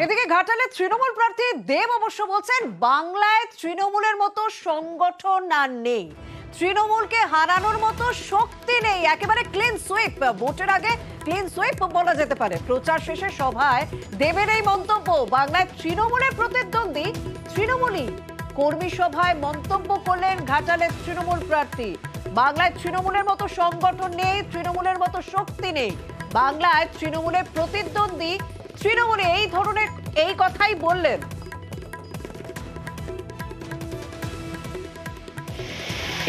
এদিকে ঘাটালে তৃণমূল প্রার্থী দেব অবশ্য বলছেন বাংলায় তৃণমূলের মতো সংগঠন আর নেই, তৃণমূলকে হারানোর মতো শক্তি নেই, একেবারে ক্লিন সুইপ, ভোটের আগে ক্লিন সুইপ বলা যেতে পারে। প্রচার শেষে সভায় দেবের এই মন্তব্য। বাংলায় তৃণমূলের প্রতিদ্বন্দ্বী তৃণমূলই। কর্মী সভায় মন্তব্য করলেন ঘাটালের তৃণমূল প্রার্থী। বাংলায় তৃণমূলের মতো সংগঠন নেই, তৃণমূলের মতো শক্তি নেই, বাংলায় তৃণমূলের প্রতিদ্বন্দ্বী তৃণমূলে। এই ধরনের এই কথাই বললেন।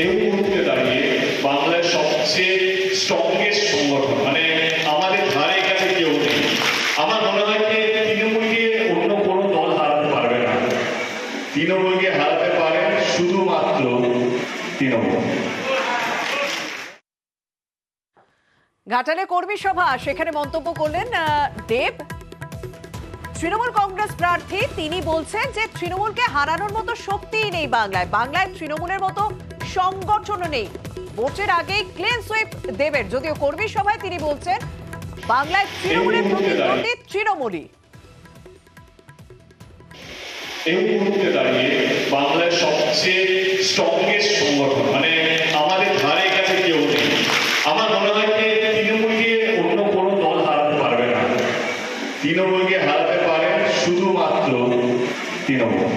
এই মুহূর্তে দাঁড়িয়ে বাংলার সবচেয়ে স্ট্রংগেস্ট সংগঠন মানে আমাদের ধারে কাছে কেউ নেই। আমার মনে হয় যে তৃণমূলকে অন্য কোনো দল হারাতে পারবে না, তৃণমূলকে হারাতে পারে শুধুমাত্র তৃণমূল। ঘাটালে কর্মী সভা, সেখানে মন্তব্য করলেন দেব। তৃণমূল কংগ্রেস প্রার্থী তিনি বলছেন যে তৃণমূলকে হারানোর মতো শক্তিই নেই বাংলায়, বাংলায় তৃণমূলের মতো সংগঠনও নেই। ভোটের আগেই ক্লিন সুইপ দেবের, যদিও কর্মী সভায় তিনি বলছেন বাংলায় তৃণমূলের প্রতিদ্বন্দ্বী তৃণমূলই। এই মুহূর্তে দাঁড়িয়ে বাংলার সবচেয়ে স্ট্রংগেস্ট সংগঠন মানে আমাদের ধারে কাছে কেউ নেই। আমার মনে হয় যে তৃণমূলকে অন্য কোনো দল হারাতে পারবে না, তৃণমূলকে হারাতে পারে শুধুমাত্র তৃণমূল।